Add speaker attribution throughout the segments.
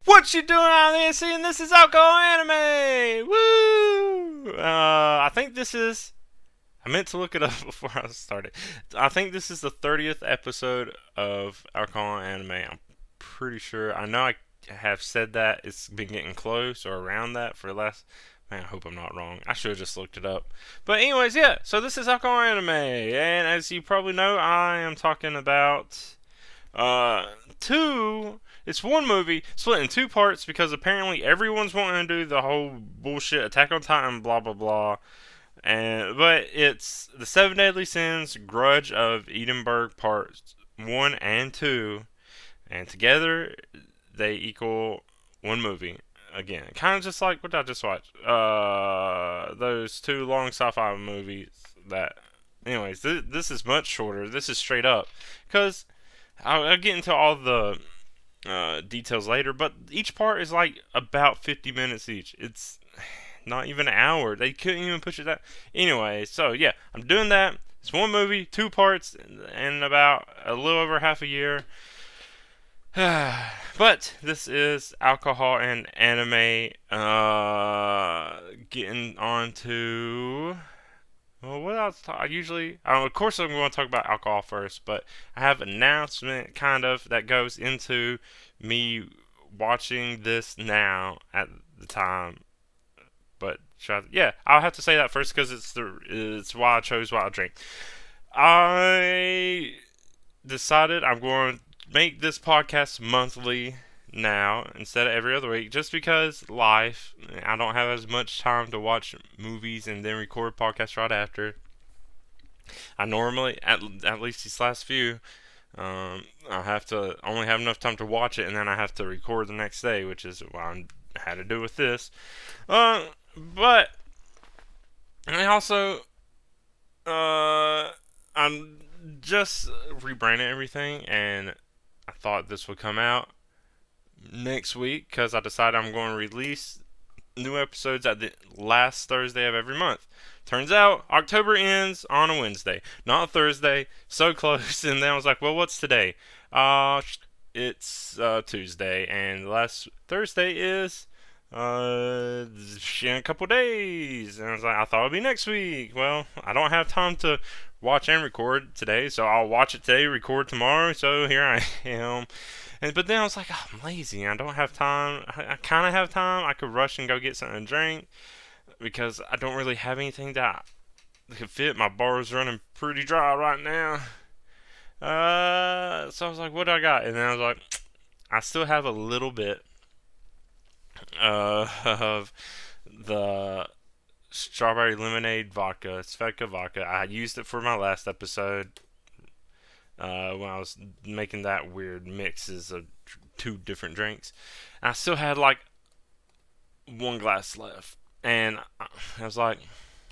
Speaker 1: What you doing out there? Seeing this is alcoholandanime. Woo! I think this is. I meant to look it up before I started. I think this is the 30th episode of alcoholandanime. I'm pretty sure. I know I have said that it's been getting close or around that for the last. Man, I hope I'm not wrong. I should have just looked it up. But anyways, yeah. So this is alcoholandanime, and as you probably know, I am talking about two. It's one movie split in two parts because apparently everyone's wanting to do the whole bullshit Attack on Titan, blah blah blah. But it's the Seven Deadly Sins, Grudge of Edinburgh Parts 1 and 2, and together they equal one movie. Again, kind of just like what I just watched. Those two long sci-fi movies. That, anyways, this is much shorter. This is straight up because I'll get into all the details later, but each part is like about 50 minutes each. It's not even an hour. They couldn't even push it that. Anyway, so yeah, I'm doing that. It's one movie, two parts, in about a little over half a year. But this is alcohol and anime. Getting on to. Well, what else? I usually, of course, I'm going to talk about alcohol first, but I have an announcement kind of that goes into me watching this now at the time. But yeah, I'll have to say that first because it's why I chose what I drink. I decided I'm going to make this podcast monthly now instead of every other week just because life. I don't have as much time to watch movies and then record podcasts right after. I normally, at least these last few, I have to only have enough time to watch it and then I have to record the next day, which is what I had to do with this. But I also, I'm just rebranding everything, and I thought this would come out next week because I decided I'm going to release new episodes at the last Thursday of every month. Turns out October ends on a Wednesday, not a Thursday. So close, and then I was like, well, what's today? It's Tuesday, and the last Thursday is in a couple days. And I was like, I thought it'd be next week. Well, I don't have time to watch and record today, so I'll watch it today, record tomorrow. So here I am. But then I was like, oh, I'm lazy. I don't have time. I kind of have time. I could rush and go get something to drink because I don't really have anything that could fit. My bar is running pretty dry right now. So I was like, what do I got? And then I was like, I still have a little bit of the strawberry lemonade vodka, Svedka vodka. I used it for my last episode when I was making that weird mixes of two different drinks. And I still had like one glass left, and I was like,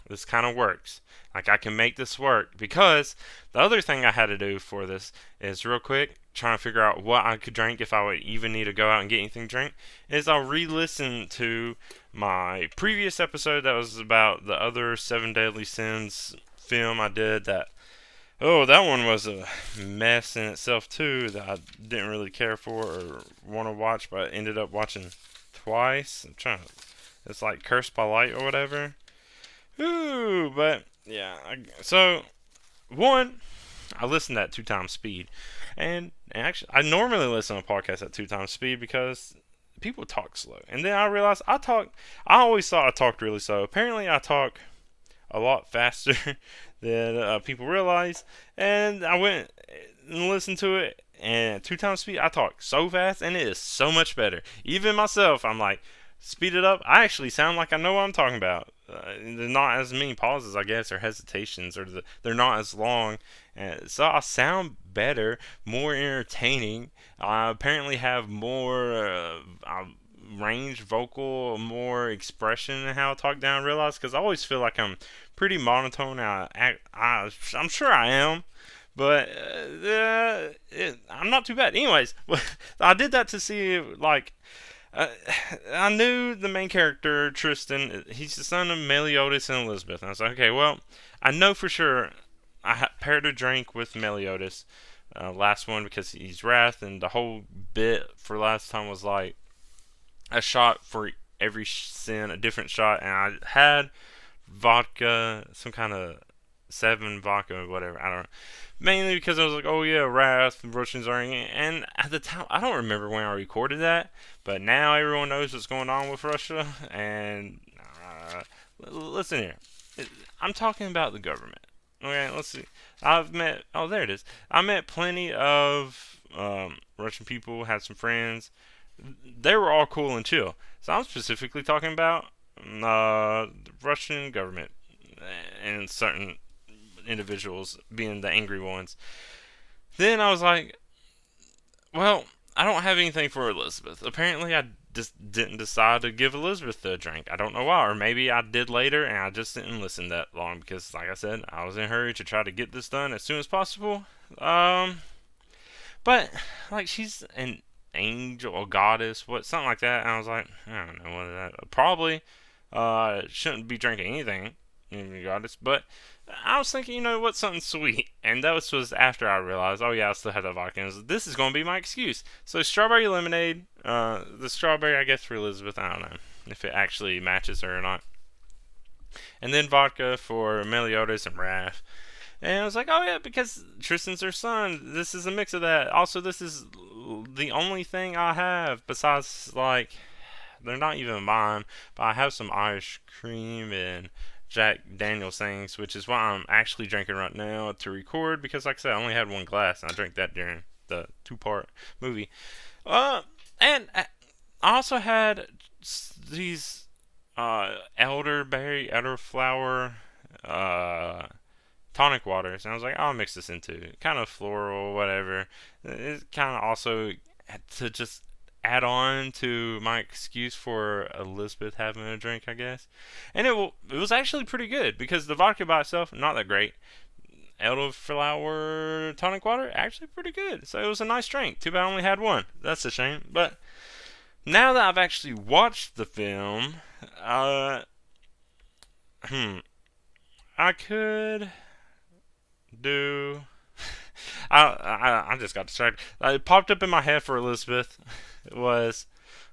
Speaker 1: this kind of works. Like, I can make this work because the other thing I had to do for this is real quick trying to figure out what I could drink if I would even need to go out and get anything to drink is I'll re-listen to my previous episode that was about the other Seven Deadly Sins film I did that that one was a mess in itself too that I didn't really care for or want to watch, but I ended up watching twice. It's like Cursed by Light or whatever. Ooh, but yeah. So one, I listened at 2 times speed, and actually, I normally listen to podcasts at 2 times speed because people talk slow. And then I realized I always thought I talked really slow. Apparently, I talk a lot faster than people realize. And I went and listened to it, and at 2 times speed, I talk so fast, and it is so much better. Even myself, I'm like, speed it up. I actually sound like I know what I'm talking about. There's not as many pauses, I guess, or hesitations, or they're not as long. So I sound better, more entertaining. I apparently have more range, vocal, more expression in how I talk down. I realize because I always feel like I'm pretty monotone. I'm sure I am. But I'm not too bad. Anyways, I did that to see like I knew the main character, Tristan. He's the son of Meliodas and Elizabeth. And I was like, okay, well, I know for sure I paired a drink with Meliodas. last one because he's wrath, and the whole bit for last time was like a shot for every sin, a different shot, and I had vodka, some kind of 7 vodka or whatever. I don't know. Mainly because I was like, oh yeah, wrath, Russians are, and at the time I don't remember when I recorded that, but now everyone knows what's going on with Russia, and listen here, I'm talking about the government. Okay, let's see. There it is. I met plenty of Russian people, had some friends. They were all cool and chill. So I'm specifically talking about the Russian government and certain individuals being the angry ones. Then I was like, well, I don't have anything for Elizabeth. Apparently, I just didn't decide to give Elizabeth a drink. I don't know why, or maybe I did later and I just didn't listen that long because, like I said, I was in a hurry to try to get this done as soon as possible. But like she's an angel, a goddess, something like that. And I was like, I don't know what is that. Probably shouldn't be drinking anything, goddess. But I was thinking, something sweet. And that was after I realized, oh yeah, I still had the vodka. And this is going to be my excuse. So strawberry lemonade, the strawberry, I guess, for Elizabeth. I don't know if it actually matches her or not. And then vodka for Meliodas and Raph. And I was like, oh yeah, because Tristan's her son. This is a mix of that. Also, this is the only thing I have besides, like, they're not even mine, but I have some Irish cream and Jack Daniels things, which is what I'm actually drinking right now to record, because like I said, I only had one glass, and I drank that during the 2-part movie. And I also had these elderflower tonic waters, and I was like, I'll mix this into kind of floral, whatever. It's kind of also to just add on to my excuse for Elizabeth having a drink, I guess. And it was actually pretty good because the vodka by itself, not that great. Elderflower tonic water, actually pretty good. So it was a nice drink. Too bad I only had one. That's a shame. But now that I've actually watched the film, I could do. I just got distracted. It popped up in my head for Elizabeth. It was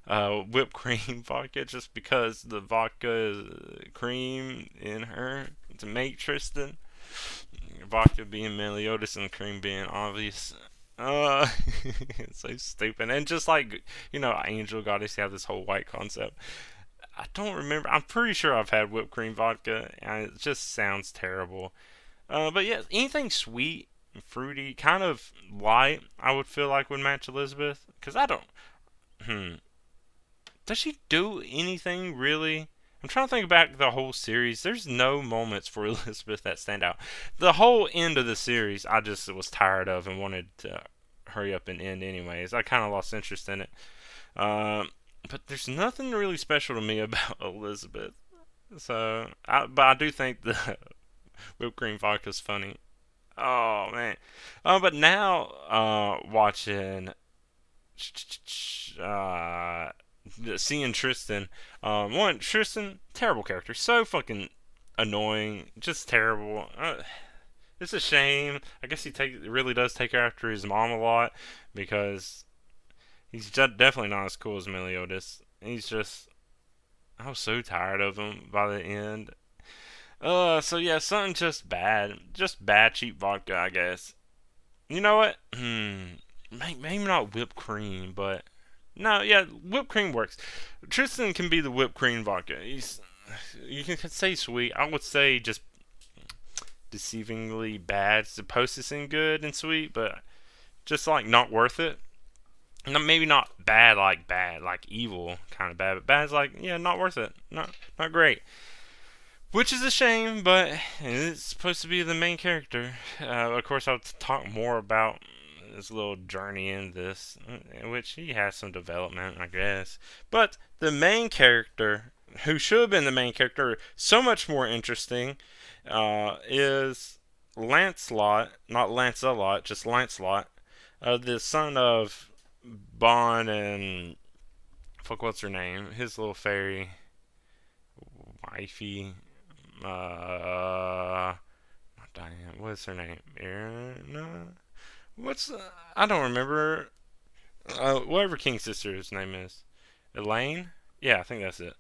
Speaker 1: whipped cream vodka, just because the vodka is cream in her to make Tristan. Vodka being Meliodas and cream being obvious. It's so stupid. And just like, Angel Goddess have this whole white concept. I don't remember. I'm pretty sure I've had whipped cream vodka, and it just sounds terrible. But yeah, anything sweet, fruity, kind of light, I would feel like would match Elizabeth. Because I don't. Does she do anything really? I'm trying to think back the whole series. There's no moments for Elizabeth that stand out. The whole end of the series, I just was tired of and wanted to hurry up and end anyways. I kind of lost interest in it. But there's nothing really special to me about Elizabeth. So, but I do think the whipped cream vodka is funny. Oh man. But now watching seeing Tristan. Tristan, terrible character, so fucking annoying, just terrible. It's a shame. I guess he really does take after his mom a lot, because he's definitely not as cool as Meliodas. I was so tired of him by the end. So yeah, something just bad cheap vodka, I guess. You know what? Maybe not whipped cream, but no, yeah, whipped cream works. Tristan can be the whipped cream vodka. You can say sweet. I would say just deceivingly bad. It's supposed to seem good and sweet, but just like not worth it. No, maybe not bad, like evil kind of bad, but bad's like, yeah, not worth it. Not great. Which is a shame, but it's supposed to be the main character. Of course, I'll talk more about his little journey in this, in which he has some development, I guess. But the main character, who should have been the main character, so much more interesting, is Lancelot. Not Lancelot, just Lancelot. The son of Bon and... what's her name? His little fairy wifey. Not Diane. What's her name? Irina? What's I don't remember. Whatever King's sister's name is, Elaine. Yeah, I think that's it.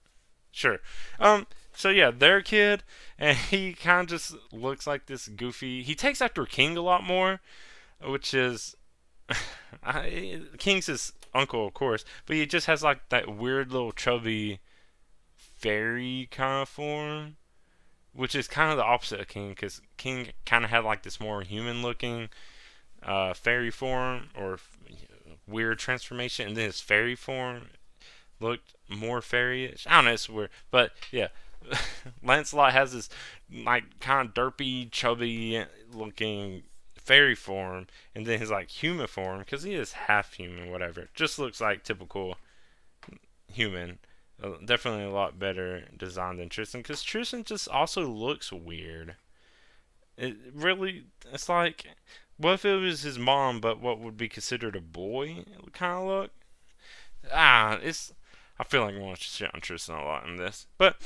Speaker 1: Sure. Um. So yeah, their kid, and he kind of just looks like this goofy. He takes after King a lot more, which is King's his uncle, of course, but he just has like that weird little chubby fairy kind of form, which is kind of the opposite of King, because King kind of had like this more human-looking fairy form or weird transformation, and then his fairy form looked more fairy-ish. I don't know, it's weird, but yeah, Lancelot has this like kind of derpy, chubby looking fairy form, and then his like human form, because he is half human, whatever. Just looks like typical human. Definitely a lot better design than Tristan, because Tristan just also looks weird. It really, it's like, what if it was his mom, but what would be considered a boy kind of look? It's. I feel like I want to shit on Tristan a lot in this, but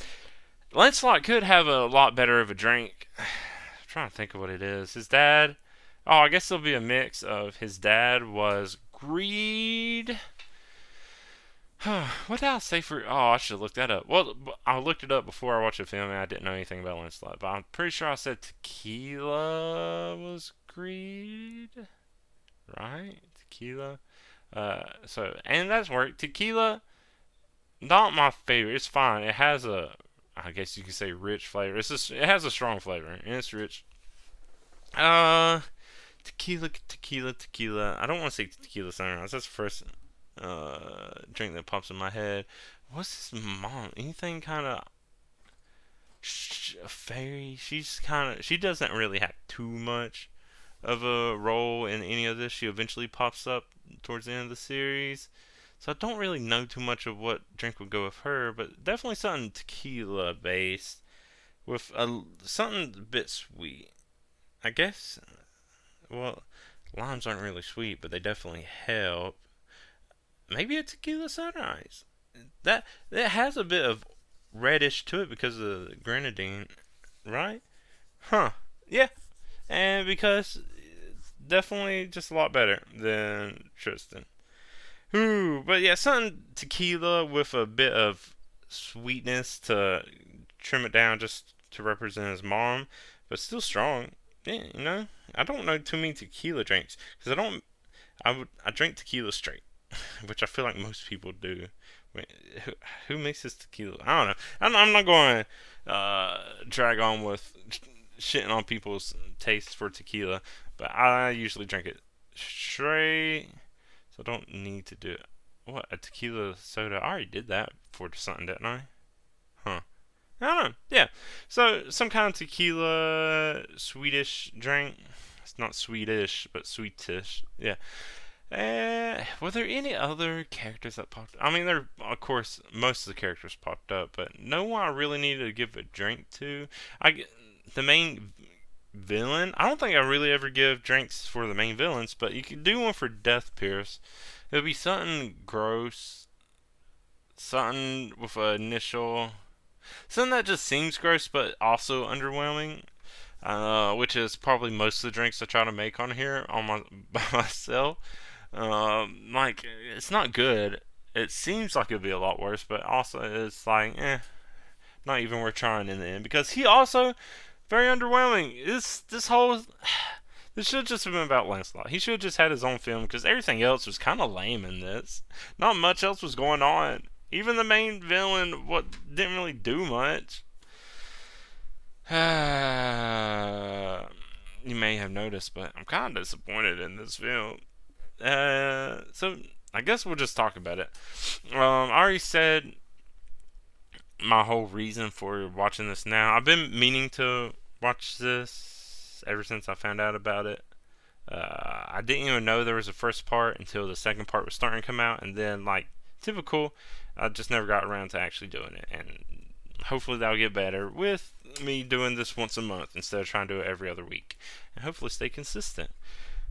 Speaker 1: Lancelot could have a lot better of a drink. I'm trying to think of what it is. His dad. Oh, I guess it'll be a mix of his dad was greed. What did I say for? Oh, I should have looked that up. Well, I looked it up before I watched the film, and I didn't know anything about Lancelot. But I'm pretty sure I said tequila was greed, right? Tequila. And that's work. Tequila, not my favorite. It's fine. It has a, I guess you could say, rich flavor. It has a strong flavor, and it's rich. Uh, tequila. I don't want to say tequila sunrise. That's the first drink that pops in my head. What's his mom? Anything kind of fairy? She doesn't really have too much of a role in any of this. She eventually pops up towards the end of the series. So I don't really know too much of what drink would go with her, but definitely something tequila based with something a bit sweet. I guess. Well, limes aren't really sweet, but they definitely help. Maybe a tequila sunrise. That has a bit of reddish to it because of the grenadine, right? Huh? Yeah, and because it's definitely just a lot better than Tristan. Ooh, but yeah, something tequila with a bit of sweetness to trim it down just to represent his mom, but still strong. Yeah, I don't know too many tequila drinks because I drink tequila straight, which I feel like most people do. Wait, who mixes tequila? I don't know. I'm not going to drag on with shitting on people's tastes for tequila, but I usually drink it straight, so I don't need to do it. What, a tequila soda? I already did that for something, didn't I? Huh. I don't know. Yeah. So some kind of tequila Swedish drink. It's not Swedish, but sweetish. Yeah. Were there any other characters that popped? I mean, there of course most of the characters popped up, but no one I really needed to give a drink to. The main villain. I don't think I really ever give drinks for the main villains, but you could do one for Death Pierce. It would be something gross, something with an initial, something that just seems gross but also underwhelming. Which is probably most of the drinks I try to make on here on my by myself. Like it's not good. It seems like it'd be a lot worse, but also it's like, not even worth trying in the end because he also very underwhelming. This whole this should just have been about Lancelot. He should have just had his own film because everything else was kind of lame in this. Not much else was going on. Even the main villain, didn't really do much. You may have noticed, but I'm kind of disappointed in this film. So I guess we'll just talk about it. I already said my whole reason for watching this now. I've been meaning to watch this ever since I found out about it. I didn't even know there was a first part until the second part was starting to come out, and then, like, typical, I just never got around to actually doing it, and hopefully that'll get better with me doing this once a month instead of trying to do it every other week, and hopefully stay consistent.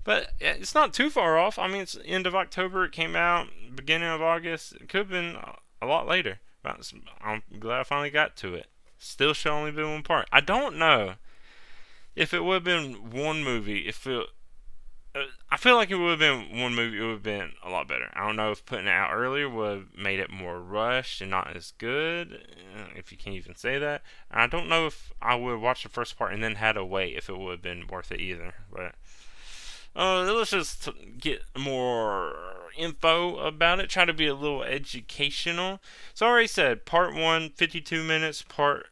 Speaker 1: But it's not too far off. I mean, it's end of October. It came out beginning of August. It could have been a lot later. But I'm glad I finally got to it. Still should only be one part. I don't know if it would have been one movie. If it I feel like it would have been one movie. It would have been a lot better. I don't know if putting it out earlier would have made it more rushed and not as good, if you can even say that. I don't know if I would have watched the first part and then had to wait if it would have been worth it either. But let's just get more info about it. Try to be a little educational. So I already said part 1, 52 minutes. Part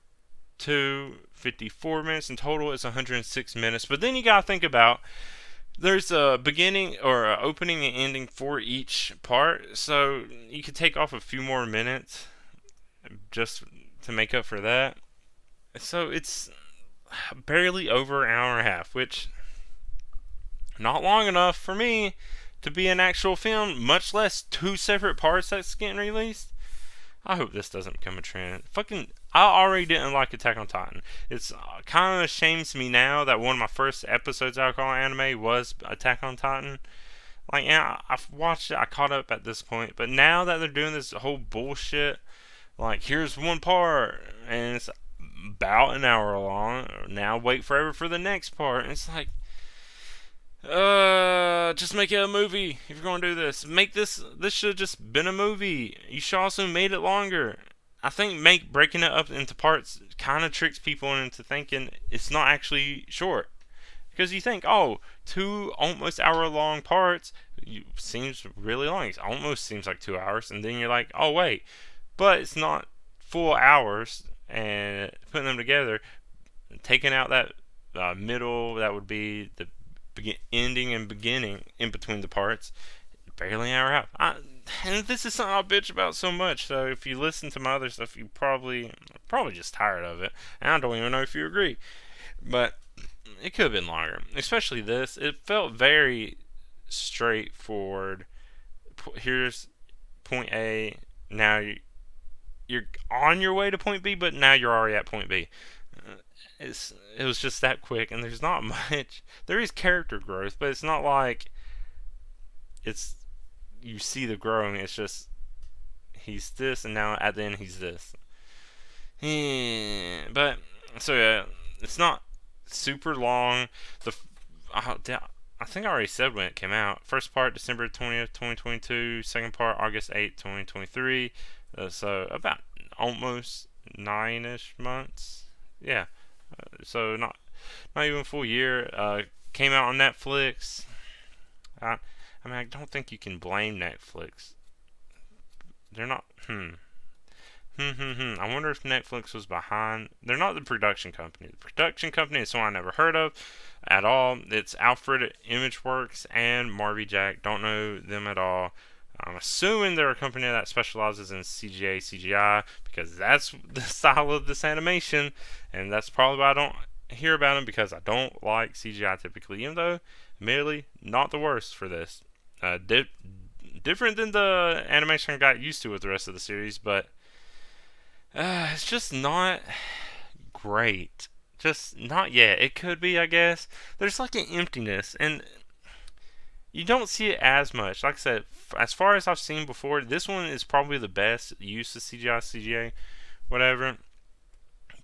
Speaker 1: 2, 54 minutes. In total, it's 106 minutes. But then you gotta think about, there's a beginning or a opening and ending for each part, so you could take off a few more minutes just to make up for that. So it's barely over an hour and a half, which not long enough for me to be an actual film, much less 2 separate parts that's getting released. I hope this doesn't become a trend. I already didn't like Attack on Titan. It's kind of shames me now that one of my first episodes of alcoholandanime was Attack on Titan. Like, yeah, I've watched it, I caught up at this point, but now that they're doing this whole bullshit, like, here's one part, and it's about an hour long, now wait forever for the next part, and it's like, just make it a movie. If you're going to do this, make this should have just been a movie. You should also made it longer. I think breaking it up into parts kind of tricks people into thinking it's not actually short. Because you think, oh, 2 almost hour-long parts seems really long. It almost seems like 2 hours. And then you're like, oh, wait. But it's not full hours. And putting them together, taking out that middle, that would be the ending and beginning in between the parts, barely an hour and a half. And this is something I bitch about so much, so if you listen to my other stuff, you probably just tired of it, and I don't even know if you agree. But it could have been longer, especially this. It felt very straightforward. Here's point A, now you're on your way to point B, but now you're already at point B. It was just that quick, and there's not much. There is character growth, but it's not like you see the growing. It's just he's this, and now at the end he's this. But so yeah, it's not super long. I think I already said when it came out. First part December 20th, 2022. Second part August 8th, 2023. So about almost 9-ish months. Yeah. So not even a full year. Came out on Netflix. I mean, I don't think you can blame Netflix. They're not. I wonder if Netflix was behind. They're not the production company. The production company is someone I never heard of at all. It's Alfred Imageworks and Marvy Jack. Don't know them at all. I'm assuming they're a company that specializes in CGA, CGI, because that's the style of this animation, and that's probably why I don't hear about them, because I don't like CGI typically, even though, admittedly, not the worst for this. Different than the animation I got used to with the rest of the series, but it's just not great. Just not yet. It could be, I guess. There's like an emptiness, and you don't see it as much. Like I said, as far as I've seen before, this one is probably the best use of CGI, CGA, whatever.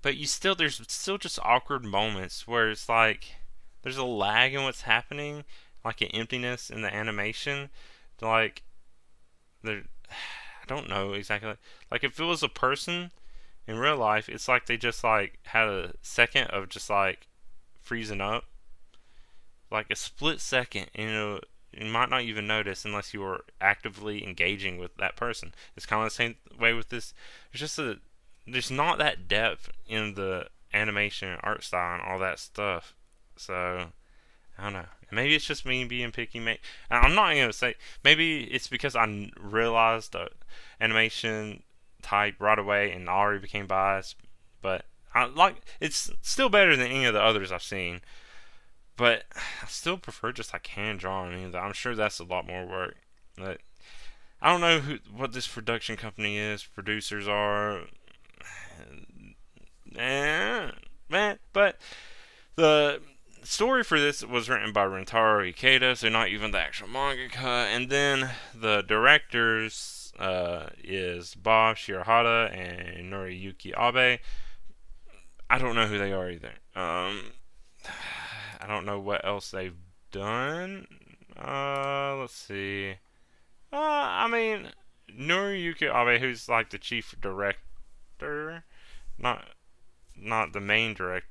Speaker 1: But there's still just awkward moments where it's like there's a lag in what's happening, like an emptiness in the animation. Like I don't know exactly. Like if it was a person in real life, it's like they just like had a second of just like freezing up, like a split second, and you might not even notice unless you were actively engaging with that person. It's kind of the same way with this. There's not that depth in the animation and art style and all that stuff. So I don't know. Maybe it's just me being picky. I'm not gonna say. Maybe it's because I realized the animation type right away and already became biased. But it's still better than any of the others I've seen. But I still prefer just like hand drawing. I'm sure that's a lot more work. But I don't know what this production company is. Producers are. But the story for this was written by Rentaro Ikeda, so not even the actual mangaka. And then the directors is Bob Shirahara and Noriyuki Abe. I don't know who they are either. I don't know what else they've done. Let's see. I mean, Noriyuki Abe, who's like the chief director, not not the main director.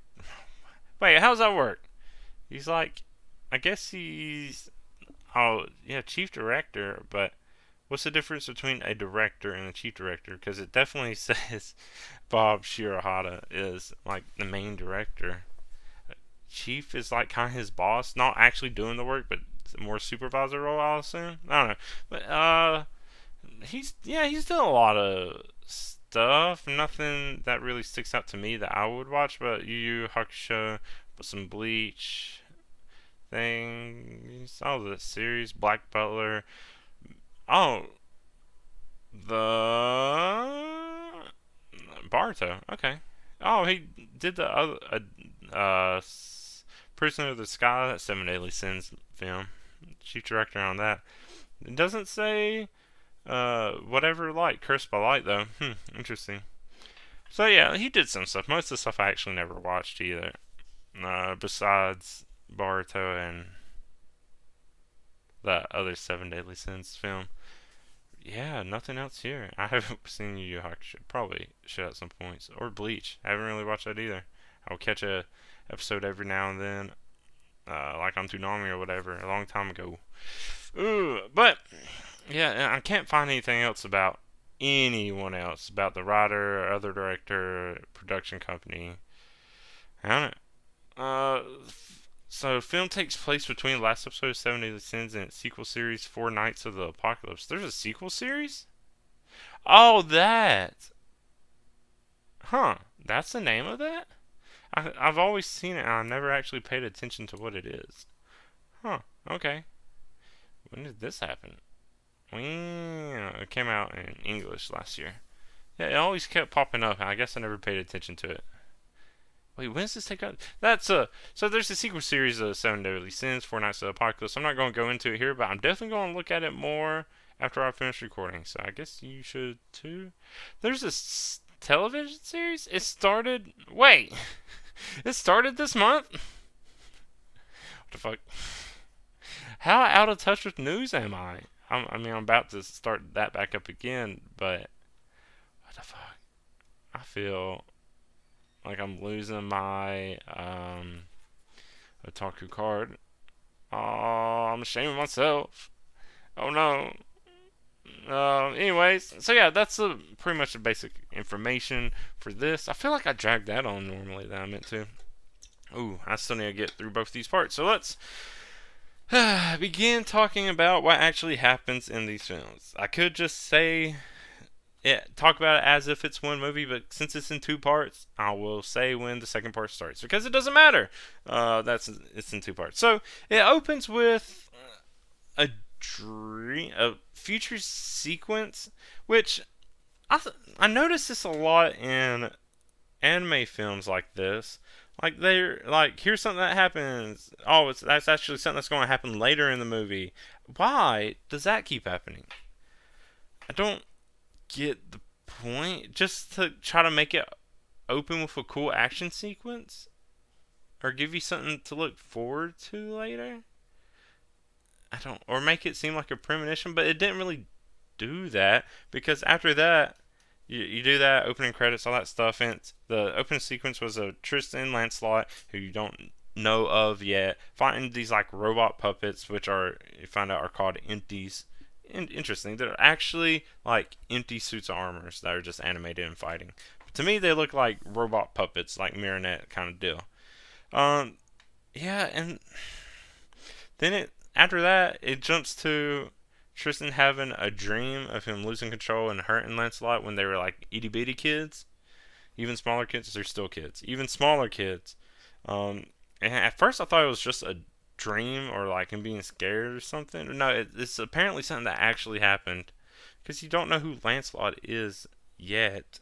Speaker 1: Wait, how's that work? He's like, I guess he's, oh yeah, chief director. But what's the difference between a director and a chief director? Because it definitely says Bob Shirahata is like the main director. Chief is like kind of his boss, not actually doing the work, but more supervisor role, I'll assume. I don't know, but he's done a lot of stuff. Nothing that really sticks out to me that I would watch, but Yu Yu Hakusho, but some Bleach things, all the series, Black Butler. Oh, the Baruto. Okay. Oh, he did the other Prisoner of the Sky, that Seven Deadly Sins film. Chief director on that. It doesn't say whatever light, Cursed by Light though. Interesting. So yeah, he did some stuff. Most of the stuff I actually never watched either. Besides Baruto and that other Seven Deadly Sins film. Yeah, nothing else here. I haven't seen Yu Yu Hakusho. Probably should at some points. Or Bleach. I haven't really watched that either. I'll catch a episode every now and then, like on Toonami or whatever, a long time ago. Ooh, but yeah, I can't find anything else about anyone else, about the writer, other director, production company. I don't know. So film takes place between the last episode of Seven Deadly Sins and its sequel series, Four Nights of the Apocalypse. There's a sequel series? Oh, that! Huh. That's the name of that? I've always seen it and I've never actually paid attention to what it is. Huh. Okay. When did this happen? It came out in English last year. Yeah, it always kept popping up. I guess I never paid attention to it. Wait, when does this take out? So there's a sequel series of Seven Deadly Sins, Four Nights of the Apocalypse. I'm not going to go into it here, but I'm definitely going to look at it more after I finish recording. So I guess you should too. There's this television series. It started. Wait, it started this month. What the fuck? How out of touch with news am I? I'm about to start that back up again, but what the fuck? I feel like I'm losing my otaku card. Oh, I'm ashamed of myself. Oh no. Anyways, so yeah, that's pretty much the basic information for this. I feel like I dragged that on normally that I meant to. Ooh, I still need to get through both these parts. So let's begin talking about what actually happens in these films. I could just say, yeah, talk about it as if it's one movie, but since it's in two parts, I will say when the second part starts because it doesn't matter. It's in two parts. So it opens with a future sequence, which I notice this a lot in anime films like this. Like they're like, here's something that happens. Oh, that's actually something that's going to happen later in the movie. Why does that keep happening? I don't get the point. Just to try to make it open with a cool action sequence, or give you something to look forward to later. I don't, or make it seem like a premonition, but it didn't really do that because after that, you do that, opening credits, all that stuff, and the opening sequence was a Tristan and Lancelot, who you don't know of yet, fighting these like robot puppets, which are, you find out, are called empties. Interesting, they're actually like empty suits of armor that are just animated and fighting. But to me, they look like robot puppets, like marionette kind of deal. Yeah, and then after that, it jumps to Tristan having a dream of him losing control and hurting Lancelot when they were like itty bitty kids, even smaller kids. They're still kids, even smaller kids. And at first I thought it was just a dream or like him being scared or something. No, it's apparently something that actually happened because you don't know who Lancelot is yet.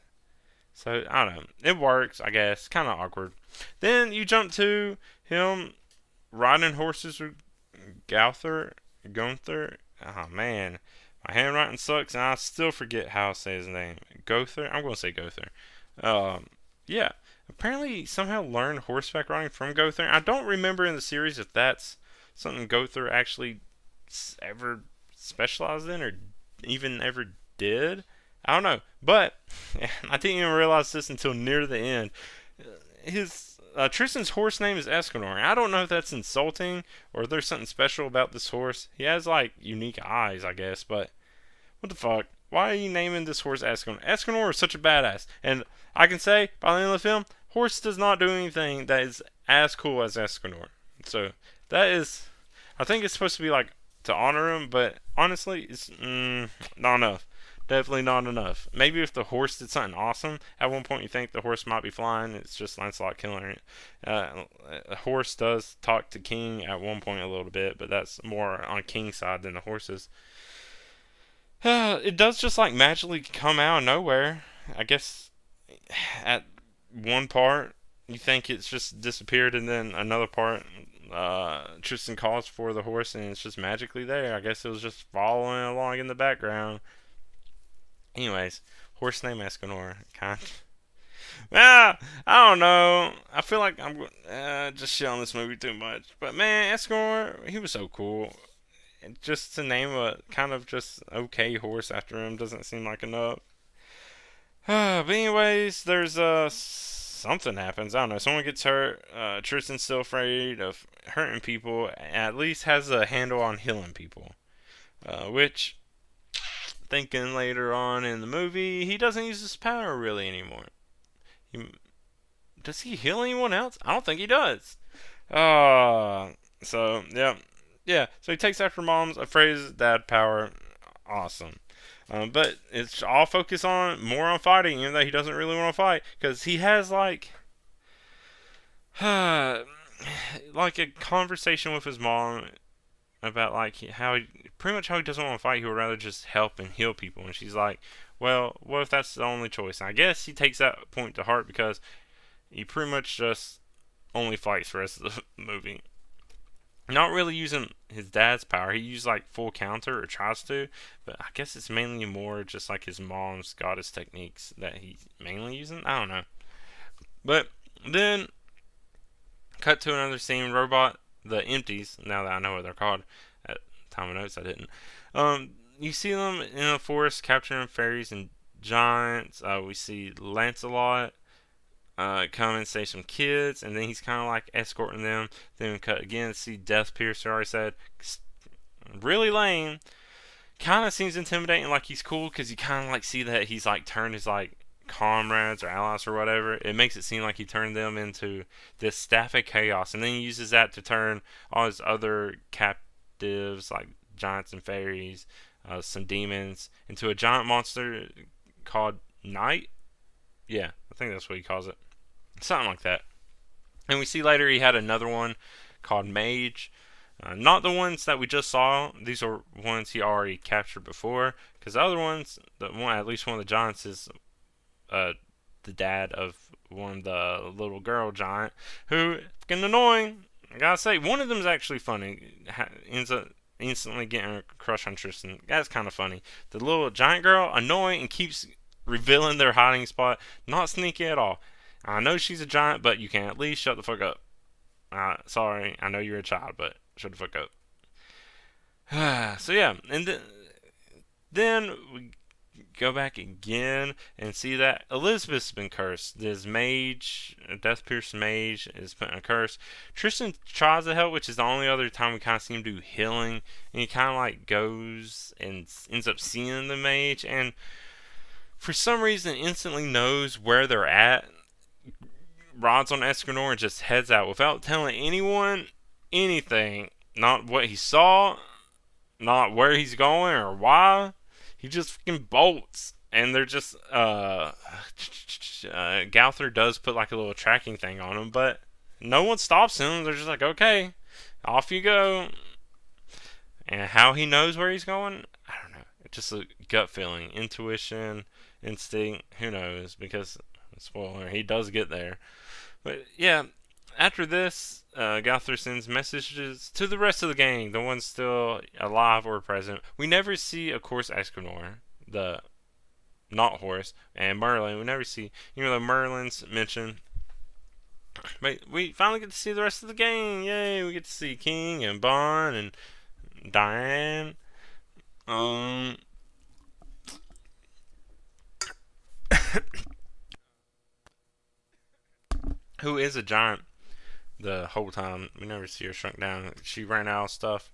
Speaker 1: So I don't know. It works, I guess. Kind of awkward. Then you jump to him riding horses with Gunther. Oh man, my handwriting sucks, and I still forget how to say his name. Gother. I'm going to say Gother. Yeah. Apparently, somehow learned horseback riding from Gother. I don't remember in the series if that's something Gother actually ever specialized in or even ever did. I don't know, but I didn't even realize this until near the end. His Tristan's horse name is Escanor. I don't know if that's insulting or if there's something special about this horse. He has like unique eyes, I guess, but what the fuck? Why are you naming this horse Escanor? Escanor is such a badass, and I can say by the end of the film, horse does not do anything that is as cool as Escanor. So that is, I think it's supposed to be like to honor him, but honestly, it's not enough. Definitely not enough. Maybe if the horse did something awesome, at one point you think the horse might be flying. It's just Lancelot killing it. A horse does talk to King at one point a little bit, but that's more on King's side than the horse's. It does just like magically come out of nowhere. I guess at one part you think it's just disappeared, and then another part, Tristan calls for the horse, and it's just magically there. I guess it was just following along in the background. Anyways, horse name Escanor. Kind of. I don't know. I feel like I'm just shit on this movie too much. But man, Escanor, he was so cool. And just to name a kind of just okay horse after him doesn't seem like enough. But anyways, there's something happens. I don't know. Someone gets hurt. Tristan's still afraid of hurting people. At least has a handle on healing people. Which, thinking later on in the movie, he doesn't use his power really anymore. Does he heal anyone else? I don't think he does. So yeah. So he takes after mom's, afraid of his dad power. Awesome. But it's all focused on more on fighting, even though he doesn't really want to fight, because he has like a conversation with his mom about like pretty much how he doesn't want to fight. He would rather just help and heal people. And she's like, well, what if that's the only choice? And I guess he takes that point to heart because he pretty much just only fights the rest of the movie. Not really using his dad's power. He used like full counter or tries to, but I guess it's mainly more just like his mom's goddess techniques that he's mainly using. I don't know. But then cut to another scene. Robot, the empties. Now that I know what they're called, at time of notes I didn't. You see them in the forest capturing fairies and giants. We see Lancelot come and save some kids, and then he's kind of like escorting them. Then we cut again, see Death Piercer, already said, really lame. Kind of seems intimidating, like he's cool, because you kind of like see that he's like turned his like comrades or allies or whatever. It makes it seem like he turned them into this staff of chaos, and then he uses that to turn all his other captives, like giants and fairies, some demons, into a giant monster called Night. Yeah, I think that's what he calls it. Something like that. And we see later he had another one called Mage. Not the ones that we just saw. These are ones he already captured before. Because the other ones, at least one of the giants is the dad of one of the little girl giant. Who, fucking annoying. I gotta say, one of them is actually funny. Ends up instantly getting a crush on Tristan. That's kind of funny. The little giant girl, annoying and keeps revealing their hiding spot. Not sneaky at all. I know she's a giant, but you can at least shut the fuck up. Sorry, I know you're a child, but shut the fuck up. So yeah, and then we go back again and see that Elizabeth's been cursed. This mage, Death Pierce mage, is put in a curse. Tristan tries to help, which is the only other time we kind of see him do healing, and he kind of like goes and ends up seeing the mage, and for some reason instantly knows where they're at. Rods on Escanor and just heads out without telling anyone anything. Not what he saw, not where he's going or why. He just fucking bolts. And they're just, Gowther does put like a little tracking thing on him, but no one stops him. They're just like, okay, off you go. And how he knows where he's going, I don't know. It's just a gut feeling, intuition, instinct, who knows, because, spoiler, he does get there. But yeah, after this, Gowther sends messages to the rest of the gang, the ones still alive or present. We never see, of course, Escanor, the not horse, and Merlin. We never see, even though Merlin's mentioned. But we finally get to see the rest of the gang. Yay! We get to see King and Bond and Diane. Um, who is a giant the whole time. We never see her shrunk down. She ran out of stuff.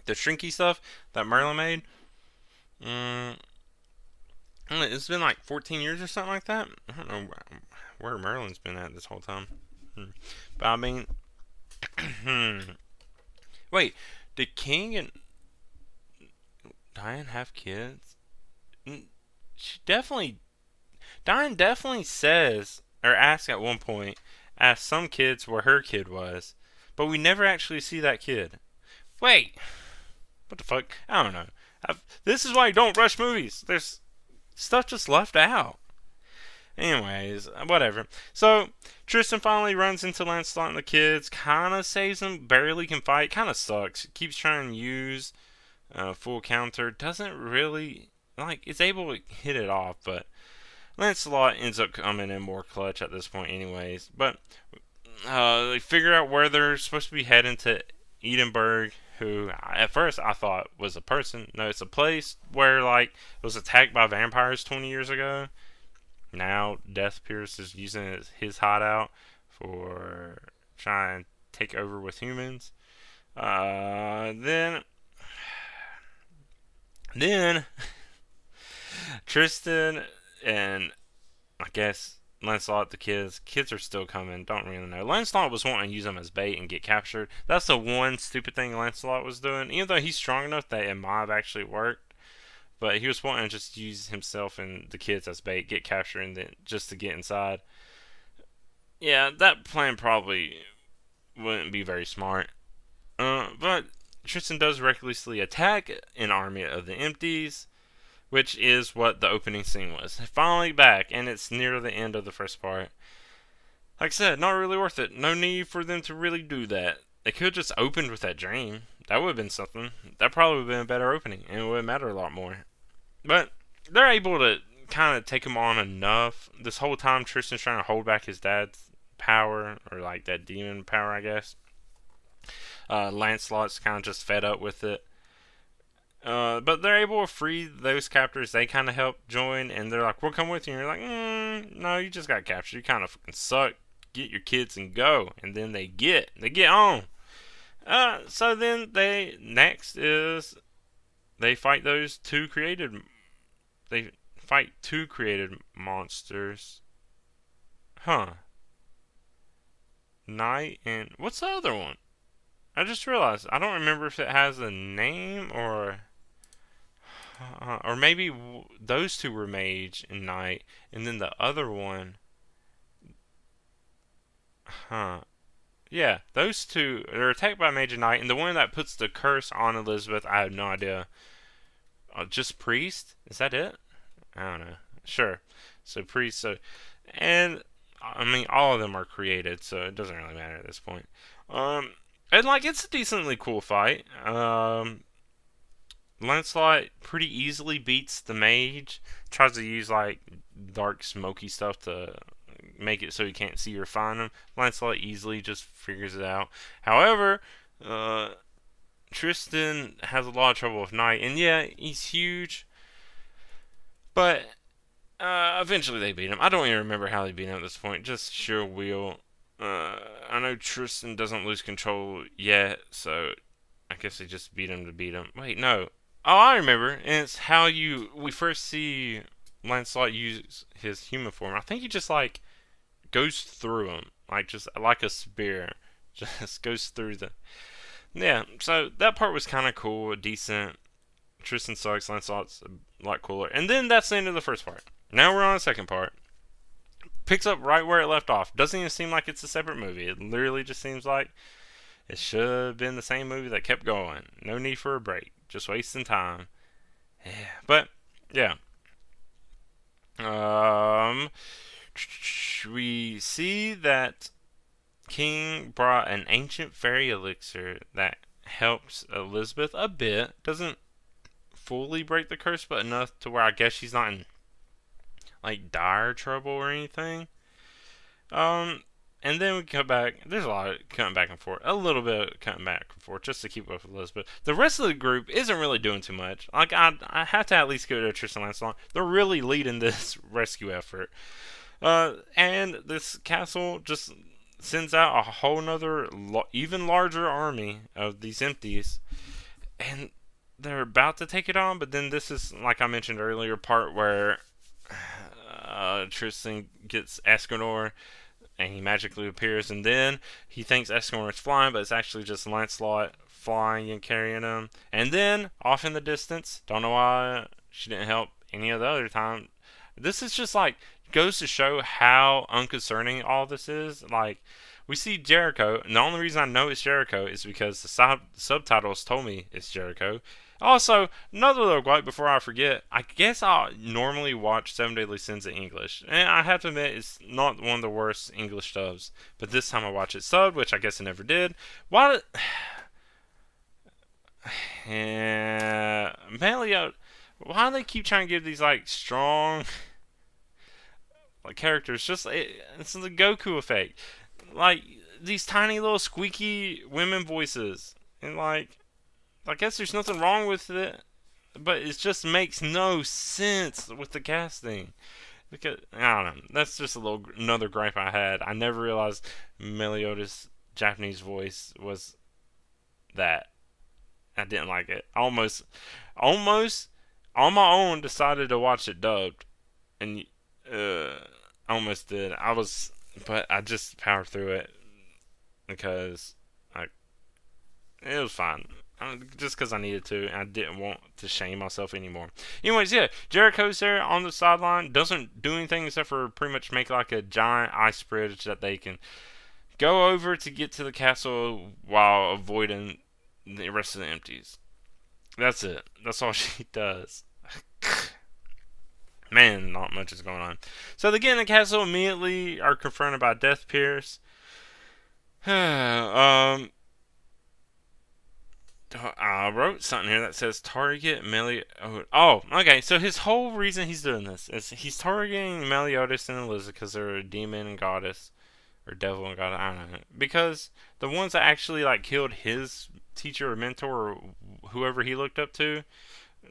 Speaker 1: The shrinky stuff that Merlin made. Mm, it's been like 14 years or something like that. I don't know where Merlin's been at this whole time. But I mean, wait, did King and Diane have kids? She definitely, Diane definitely says or asks at one point, asks some kids where her kid was, but we never actually see that kid. Wait, what the fuck? I don't know. This is why you don't rush movies. There's stuff just left out. Anyways, whatever. So, Tristan finally runs into Lancelot and the kids, kind of saves them, barely can fight, kind of sucks. Keeps trying to use full counter, doesn't really, like, is able to hit it off, but Lancelot ends up coming in more clutch at this point, anyways. But they figure out where they're supposed to be heading to Edinburgh, who at first I thought was a person. No, it's a place where, like, it was attacked by vampires 20 years ago. Now Death Pierce is using his hideout for trying to take over with humans. Then Tristan and I guess Lancelot, the kids are still coming. Don't really know. Lancelot was wanting to use them as bait and get captured. That's the one stupid thing Lancelot was doing. Even though he's strong enough that it might have actually worked, but he was wanting to just use himself and the kids as bait, get captured, and then just to get inside. Yeah, that plan probably wouldn't be very smart. But Tristan does recklessly attack an army of the empties, which is what the opening scene was. Finally back, and it's near the end of the first part. Like I said, not really worth it. No need for them to really do that. They could have just opened with that dream. That would have been something. That probably would have been a better opening, and it would have mattered a lot more. But they're able to kind of take him on enough. This whole time, Tristan's trying to hold back his dad's power, or like that demon power, I guess. Lancelot's kind of just fed up with it. But they're able to free those captors. They kind of help join, and they're like, "We'll come with you." And you're like, "No, you just got captured. You kind of fucking suck. Get your kids and go." And then they get on. So then they fight those two created. They fight two created monsters. Huh. Knight and what's the other one? I just realized I don't remember if it has a name or maybe those two were Mage and Knight, and then the other one, huh? Yeah, those two are attacked by Mage and Knight, and the one that puts the curse on Elizabeth, I have no idea. Just Priest? Is that it? I don't know. Sure. So Priest. And I mean, all of them are created, so it doesn't really matter at this point. And like it's a decently cool fight. Lancelot pretty easily beats the mage. Tries to use like dark smoky stuff to make it so he can't see or find him. Lancelot easily just figures it out. However, Tristan has a lot of trouble with Knight, and yeah, he's huge, but eventually they beat him. I don't even remember how they beat him at this point. Just sheer will. I know Tristan doesn't lose control yet, so I guess they just beat him to beat him. Wait, no. Oh, I remember. And it's how we first see Lancelot use his human form. I think he just like goes through him, like just like a spear, just goes through the. Yeah. So that part was kind of cool, decent. Tristan sucks. Lancelot's a lot cooler. And then that's the end of the first part. Now we're on the second part. Picks up right where it left off. Doesn't even seem like it's a separate movie. It literally just seems like it should have been the same movie that kept going. No need for a break. Just wasting time. Yeah. But, yeah. We see that King brought an ancient fairy elixir that helps Elizabeth a bit. Doesn't fully break the curse, but enough to where I guess she's not in like dire trouble or anything. And then we come back. There's a lot of cutting back and forth. A little bit of cutting back and forth just to keep up with Elizabeth. The rest of the group isn't really doing too much. Like, I have to at least go to Tristan and Lancelot. They're really leading this rescue effort. And this castle just sends out a whole nother, even larger army of these empties. And they're about to take it on, but then this is, like I mentioned earlier, part where Tristan gets Escanor and he magically appears, and then he thinks Escanor is flying, but it's actually just Lancelot flying and carrying him. And then, off in the distance, don't know why she didn't help any of the other time. This is just like, goes to show how unconcerning all this is. Like, we see Jericho, and the only reason I know it's Jericho is because the subtitles told me it's Jericho. Also, another little gripe before I forget, I guess I normally watch Seven Deadly Sins in English, and I have to admit it's not one of the worst English dubs, but this time I watch it subbed, which I guess I never did. Why yeah, Meliodas, why do they keep trying to give these, like, strong, like, characters, just, it's the Goku effect, like, these tiny little squeaky women voices, and, like, I guess there's nothing wrong with it, but it just makes no sense with the casting. Because I don't know, that's just another gripe I had. I never realized Meliodas' Japanese voice was that. I didn't like it. Almost on my own decided to watch it dubbed, and almost did. But I just powered through it because it was fine. Just because I needed to, and I didn't want to shame myself anymore. Anyways, yeah, Jericho's there on the sideline, doesn't do anything except for pretty much make like a giant ice bridge that they can go over to get to the castle while avoiding the rest of the empties. That's it. That's all she does. Man, not much is going on. So they get in the castle, immediately are confronted by Death Pierce. I wrote something here that says target Meliodas. Oh, okay. So his whole reason he's doing this is he's targeting Meliodas and Elizabeth because they're a demon and goddess, or devil and goddess. I don't know. Because the ones that actually like killed his teacher or mentor or whoever he looked up to,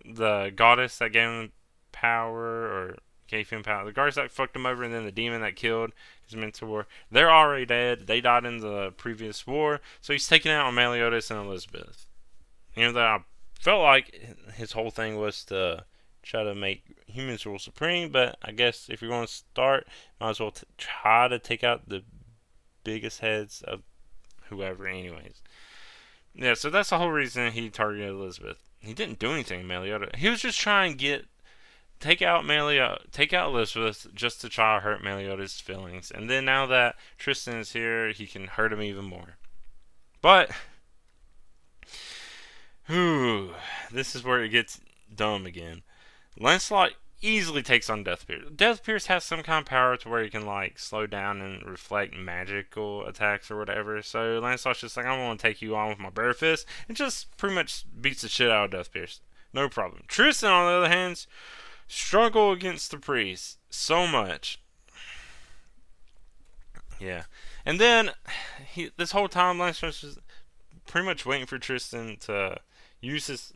Speaker 1: the goddess that gave him power or gave him power, the goddess that fucked him over, and then the demon that killed his mentor, they're already dead. They died in the previous war. So he's taking out on Meliodas and Elizabeth. You know, that I felt like his whole thing was to try to make humans rule supreme, but I guess if you're going to start, might as well try to take out the biggest heads of whoever, anyways. Yeah, so that's the whole reason he targeted Elizabeth. He didn't do anything, Meliodas. He was just trying to take out Elizabeth just to try to hurt Meliodas' feelings. And then now that Tristan is here, he can hurt him even more. But this is where it gets dumb again. Lancelot easily takes on Death Pierce. Death Pierce has some kind of power to where he can like slow down and reflect magical attacks or whatever. So Lancelot's just like, I'm gonna take you on with my bare fist, and just pretty much beats the shit out of Death Pierce. No problem. Tristan, on the other hand, struggle against the priest so much. Yeah, and then this whole time Lancelot's just pretty much waiting for Tristan to use his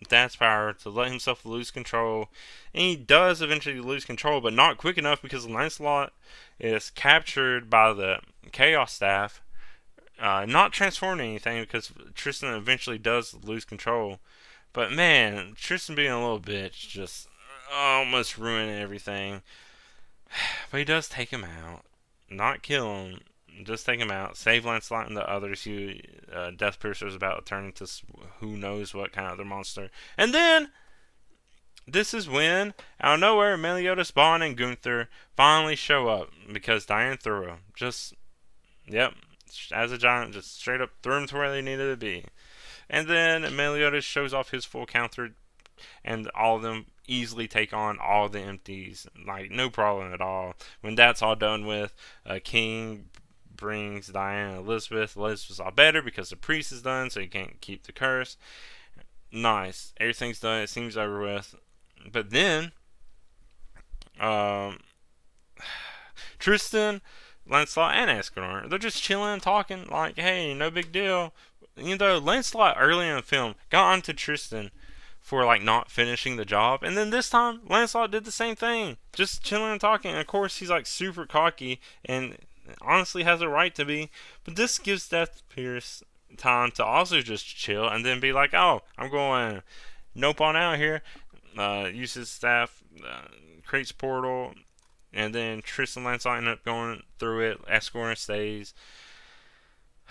Speaker 1: dad's power to let himself lose control, and he does eventually lose control, but not quick enough because Lancelot is captured by the Chaos Staff, not transformed into anything because Tristan eventually does lose control. But man, Tristan being a little bitch just almost ruining everything. But he does take him out, not kill him. Just take him out, save Lancelot and the others who Death Piercer is about to turn into who knows what kind of other monster. And then, this is when, out of nowhere, Meliodas, Bond, and Gunther finally show up because Diane threw him. Yep, as a giant, just straight up threw him to where they needed to be. And then Meliodas shows off his full counter, and all of them easily take on all the empties, like no problem at all. When that's all done with, King brings Diane and Elizabeth. Elizabeth's all better because the priest is done, so he can't keep the curse. Nice. Everything's done. It seems over with. But then, Tristan Lancelot and Escanor. They're just chilling and talking like, hey, no big deal. You know, Lancelot early in the film got onto Tristan for like not finishing the job, and then this time Lancelot did the same thing, just chilling and talking. And of course, he's like super cocky and honestly has a right to be, but this gives Death Pierce time to also just chill and then be like, oh, I'm going nope on out here. Use his staff, creates portal, and then Tristan and Lancelot end up going through it. Escanor stays.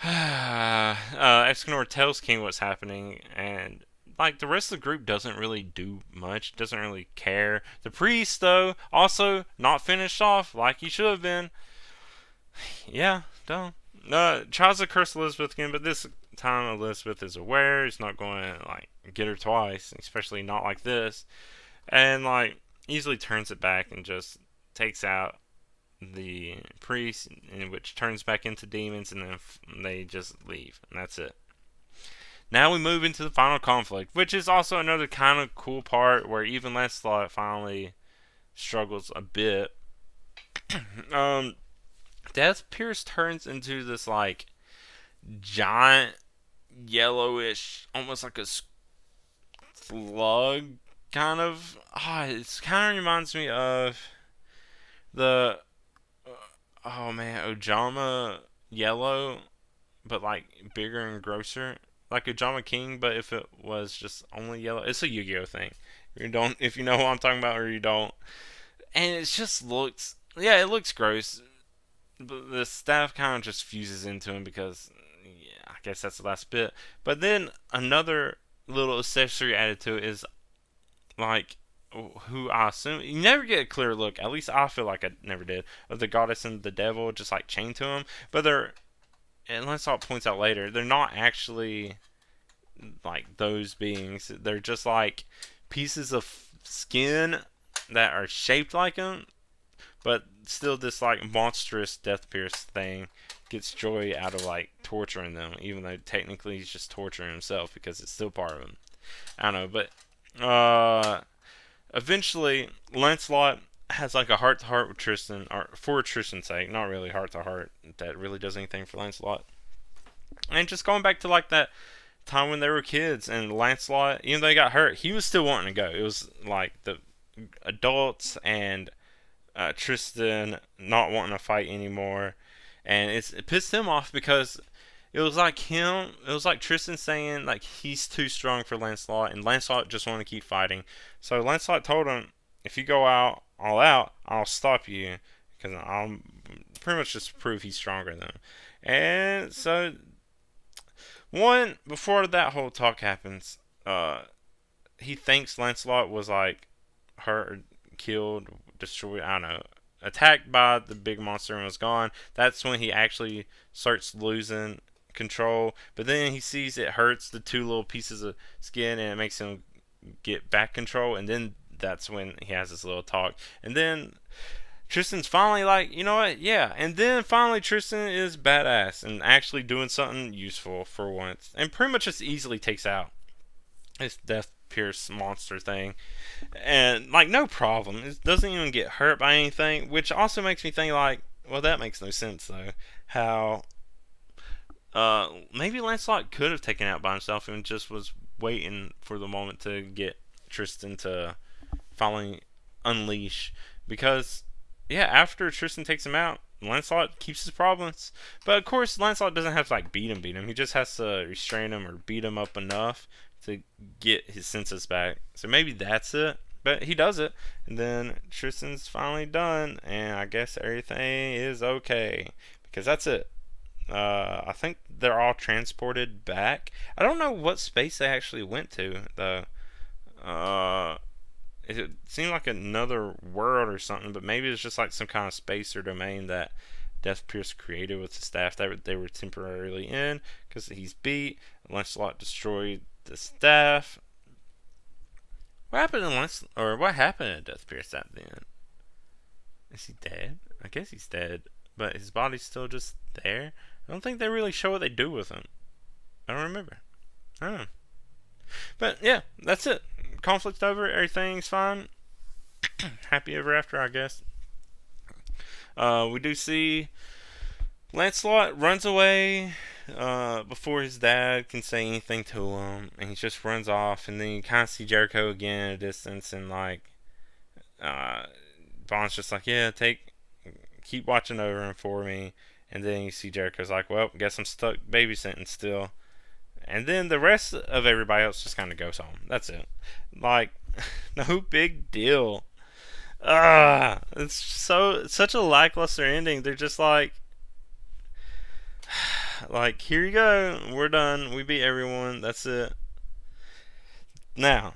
Speaker 1: Escanor tells King what's happening, and like the rest of the group doesn't really do much, doesn't really care. The priest, though, also not finished off like he should have been. Yeah, dumb. Tries to curse Elizabeth again, but this time Elizabeth is aware. He's not going to like get her twice, especially not like this, and like easily turns it back and just takes out the priest, which turns back into demons, and then they just leave, and that's it. Now we move into the final conflict, which is also another kind of cool part where even Lancelot finally struggles a bit. Death Pierce turns into this like giant yellowish, almost like a slug kind of. It kind of reminds me of the Ojama Yellow, but like bigger and grosser, like Ojama King, but if it was just only yellow. It's a Yu-Gi-Oh thing. If you know what I'm talking about, or you don't, and it just looks, it looks gross. But the staff kind of just fuses into him because, I guess that's the last bit. But then another little accessory added to it is like, who I assume you never get a clear look. At least I feel like I never did, of the goddess and the devil just like chained to him. But they're, and Lancelot points out later, they're not actually like those beings. They're just like pieces of skin that are shaped like them, but still this like monstrous Death Pierce thing gets joy out of like torturing them, even though technically he's just torturing himself because it's still part of him. I don't know, but eventually Lancelot has like a heart to heart with Tristan, or for Tristan's sake, not really heart to heart that really does anything for Lancelot. And just going back to like that time when they were kids, and Lancelot, even though he got hurt, he was still wanting to go. It was like the adults and Tristan not wanting to fight anymore, and it pissed him off because it was like Tristan saying like he's too strong for Lancelot, and Lancelot just wanted to keep fighting. So Lancelot told him, if you go out all out, I'll stop you, because I'll pretty much just prove he's stronger than him. And so before that whole talk happens, he thinks Lancelot was like hurt, killed, destroyed, I don't know, attacked by the big monster and was gone. That's when he actually starts losing control. But then he sees it hurts the two little pieces of skin, and it makes him get back control. And then that's when he has this little talk. And then Tristan's finally like, you know what? Yeah. And then finally Tristan is badass and actually doing something useful for once, and pretty much just easily takes out this Death Pierce monster thing, and like no problem. It doesn't even get hurt by anything, which also makes me think like, well, that makes no sense though. How maybe Lancelot could have taken out by himself and just was waiting for the moment to get Tristan to finally unleash, because after Tristan takes him out, Lancelot keeps his problems. But of course Lancelot doesn't have to like beat him. He just has to restrain him or beat him up enough to get his senses back. So maybe that's it. But he does it, and then Tristan's finally done, and I guess everything is okay, because that's it. I think they're all transported back. I don't know what space they actually went to though. It seemed like another world or something, but maybe it's just like some kind of space or domain that Death Pierce created with the staff that they were temporarily in, because he's beat. Lancelot destroyed the staff. What happened to what happened to Death Pierce at the end? Is he dead? I guess he's dead, but his body's still just there. I don't think they really show what they do with him. I don't remember. I don't know. But yeah, that's it. Conflict's over. Everything's fine. Happy ever after, I guess. We do see Lancelot runs away before his dad can say anything to him, and he just runs off. And then you kind of see Jericho again at a distance, and like Bond's just like, yeah, keep watching over him for me. And then you see Jericho's like, well, guess I'm stuck babysitting still. And then the rest of everybody else just kind of goes home. That's it. Like, no big deal. It's such a lackluster ending. They're just like, here you go. We're done. We beat everyone. That's it. Now,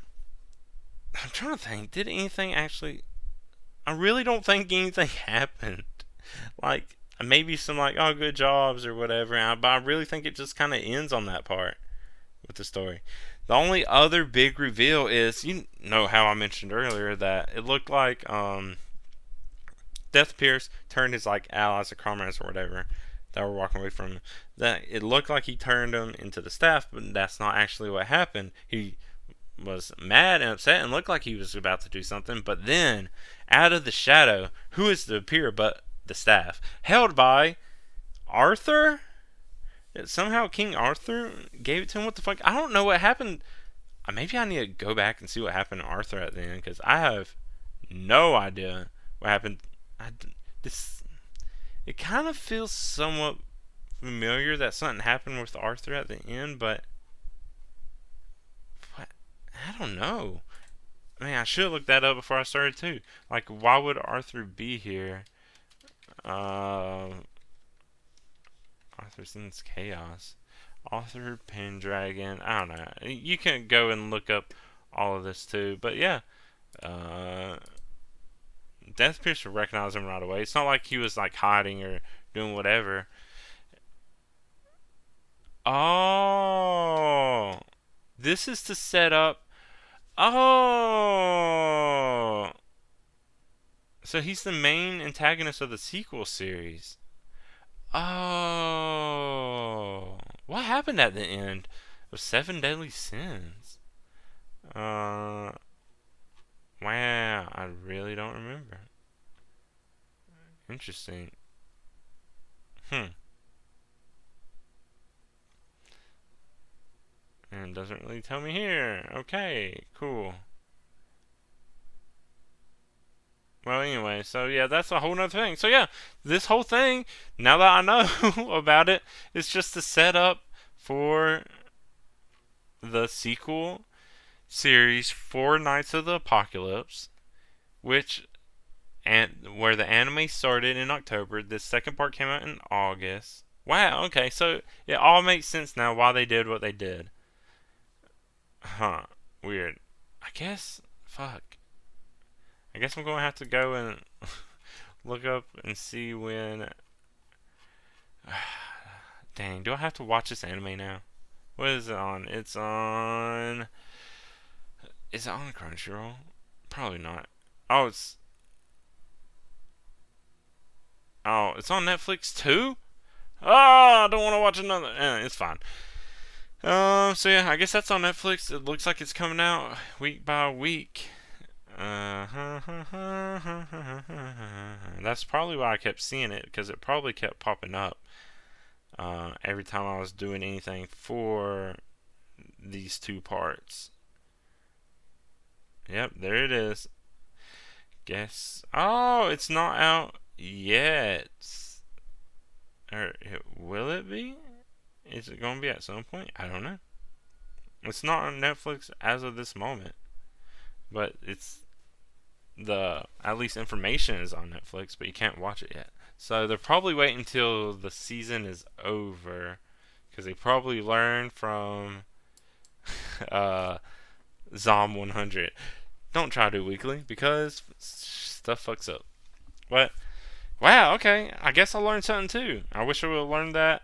Speaker 1: I'm trying to think. Did anything actually? I really don't think anything happened. Like, maybe some like, oh, good jobs or whatever. But I really think it just kind of ends on that part with the story. The only other big reveal is, you know how I mentioned earlier that it looked like Death Pierce turned his like allies or comrades or whatever that were walking away from him. That it looked like he turned them into the staff, but that's not actually what happened. He was mad and upset and looked like he was about to do something, but then out of the shadow, who is to appear but the staff, held by Arthur? Somehow King Arthur gave it to him. What the fuck? I don't know what happened. Maybe I need to go back and see what happened to Arthur at the end, because I have no idea what happened. It kind of feels somewhat familiar that something happened with Arthur at the end, but I don't know. Man, I should have looked that up before I started too. Like, why would Arthur be here? Arthur Sins Chaos. Arthur Pendragon. I don't know. You can go and look up all of this too. But yeah. Death Pierce would recognize him right away. It's not like he was like hiding or doing whatever. Oh. This is to set up. Oh. So he's the main antagonist of the sequel series. Oh. What happened at the end of Seven Deadly Sins? Wow, I really don't remember. Interesting. And it doesn't really tell me here. Okay, cool. Well, anyway, so yeah, that's a whole nother thing. So yeah, this whole thing, now that I know about it, is just a setup for the sequel series for Knights of the Apocalypse, where the anime started in October. This second part came out in August. Wow, okay, so it all makes sense now why they did what they did. Huh, weird. I guess I'm going to have to go and look up and see when. Dang, do I have to watch this anime now? What is it on? Is it on Crunchyroll? Probably not. Oh, it's on Netflix too? I don't want to watch another. It's fine. So yeah, I guess that's on Netflix. It looks like it's coming out week by week. That's probably why I kept seeing it, because it probably kept popping up every time I was doing anything for these two parts. Yep, there it is. Guess. Oh, it's not out yet. Or will it be? Is it going to be at some point? I don't know. It's not on Netflix as of this moment, but at least information is on Netflix, but you can't watch it yet. So they're probably waiting until the season is over, because they probably learned from Zom 100. Don't try to do weekly, because stuff fucks up. But wow, okay, I guess I learned something too. I wish I would have learned that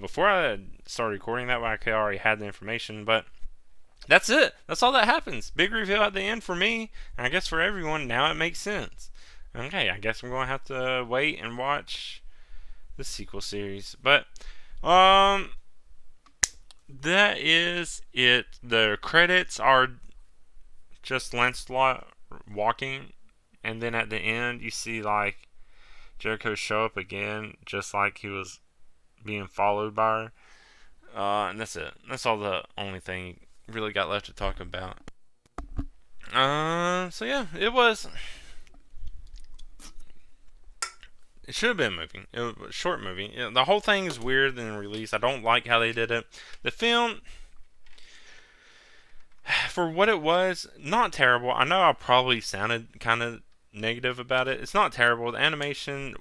Speaker 1: before I started recording. That way I could already had the information. But that's it. That's all that happens. Big reveal at the end for me, and I guess for everyone. Now it makes sense. Okay, I guess I'm going to have to wait and watch the sequel series. But that is it. The credits are just Lancelot walking, and then at the end you see like Jericho show up again, just like he was being followed by her. And that's it. That's all the only thing really got left to talk about. So yeah, it was. It should have been a movie. It was a short movie. The whole thing is weird in the release. I don't like how they did it. The film, for what it was, not terrible. I know I probably sounded kind of negative about it. It's not terrible. The animation,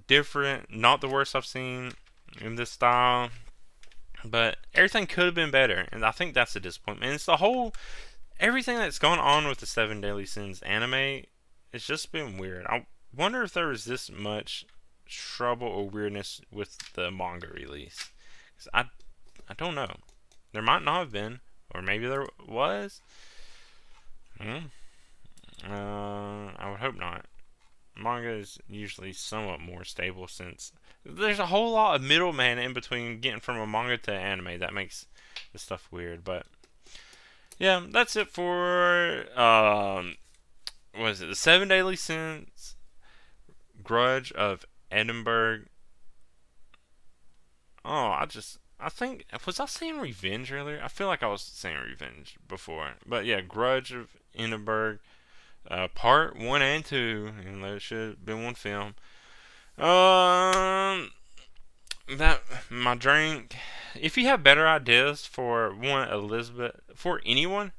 Speaker 1: different. Not the worst I've seen in this style. But everything could have been better. And I think that's a disappointment. And it's the whole. Everything that's gone on with the Seven Deadly Sins anime, it's just been weird. I wonder if there was this much trouble or weirdness with the manga release. 'Cause I don't know. There might not have been, or maybe there was. I would hope not. Manga is usually somewhat more stable since there's a whole lot of middleman in between getting from a manga to anime. That makes this stuff weird, but yeah, that's it for what is it? The Seven Deadly Sins, Grudge of Edinburgh. Oh, I think, was I saying Revenge earlier? I feel like I was saying Revenge before, but yeah, Grudge of Edinburgh, part 1 and 2, and there should have been one film. That my drink. If you have better ideas for one, Elizabeth, for anyone,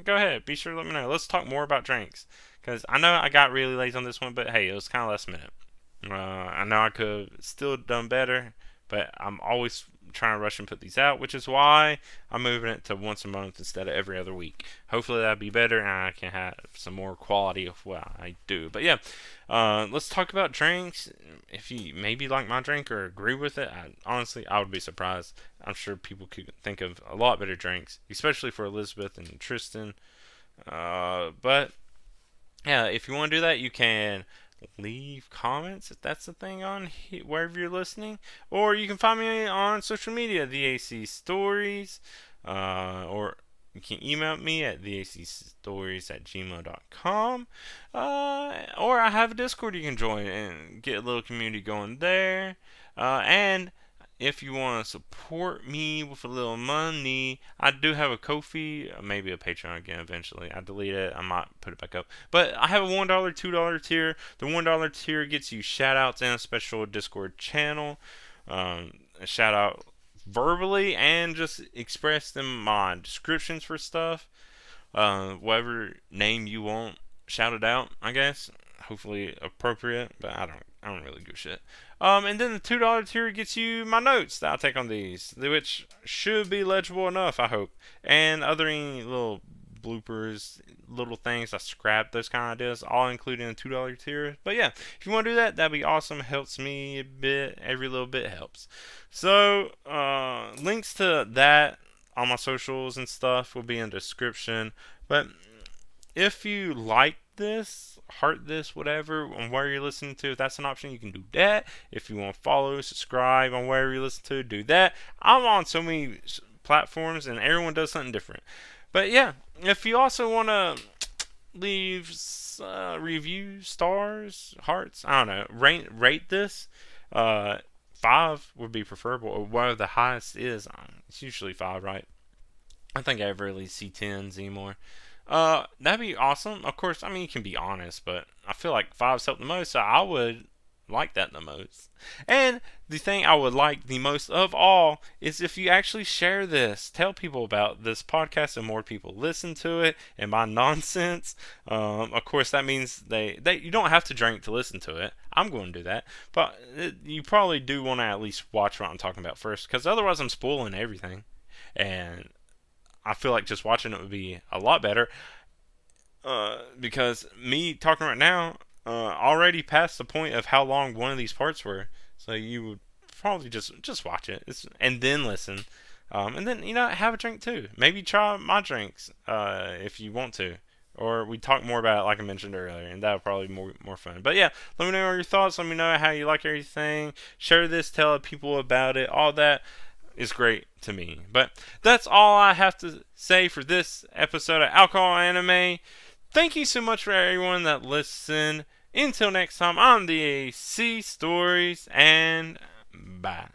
Speaker 1: go ahead. Be sure to let me know. Let's talk more about drinks, because I know I got really lazy on this one, but hey, it was kind of last minute. I know I could have still done better, but I'm always trying to rush and put these out, which is why I'm moving it to once a month instead of every other week. Hopefully that'll be better, and I can have some more quality of what I do. But yeah, let's talk about drinks. If you maybe like my drink or agree with it, honestly, I would be surprised. I'm sure people could think of a lot better drinks, especially for Elizabeth and Tristan. But yeah, if you want to do that, you can leave comments if that's the thing on wherever you're listening, or you can find me on social media, theacstories, or you can email me at theacstories@gmail.com, or I have a Discord you can join and get a little community going there, and if you want to support me with a little money, I do have a Ko-fi, maybe a Patreon again eventually. I delete it, I might put it back up. But I have a $1, $2 tier. The $1 tier gets you shout outs and a special Discord channel. A shout out verbally and just expressed in my descriptions for stuff. Whatever name you want, shout it out, I guess. Hopefully appropriate, but I don't really give a shit. And then the $2 tier gets you my notes that I take on these, which should be legible enough, I hope. And other little bloopers, little things I scrapped, those kind of ideas, all included in the $2 tier. But yeah, if you want to do that, that'd be awesome. It helps me a bit. Every little bit helps. So, links to that on my socials and stuff will be in the description. But if you like this, heart this, whatever, on where you're listening to, if that's an option, you can do that. If you want to follow, subscribe on wherever you listen to, do that. I'm on so many platforms, and everyone does something different. But yeah, if you also want to leave reviews, stars, hearts, I don't know, rate this. 5 would be preferable, or whatever the highest is. It's usually 5, right? I think I rarely see 10s anymore. That'd be awesome. Of course, I mean, you can be honest, but I feel like 5's helped the most, so I would like that the most. And the thing I would like the most of all is if you actually share this, tell people about this podcast, and more people listen to it and my nonsense. Of course, that means you don't have to drink to listen to it. I'm going to do that, but you probably do want to at least watch what I'm talking about first, because otherwise I'm spoiling everything, and I feel like just watching it would be a lot better, because me talking right now already passed the point of how long one of these parts were. So you would probably just watch it and then listen, and then have a drink too. Maybe try my drinks if you want to, or we talk more about it like I mentioned earlier, and that would probably be more fun. But yeah, let me know your thoughts. Let me know how you like everything. Share this, tell people about it. All that is great to me. But that's all I have to say for this episode of Alcohol Anime. Thank you so much for everyone that listened. Until next time, I'm the AC Stories, and bye.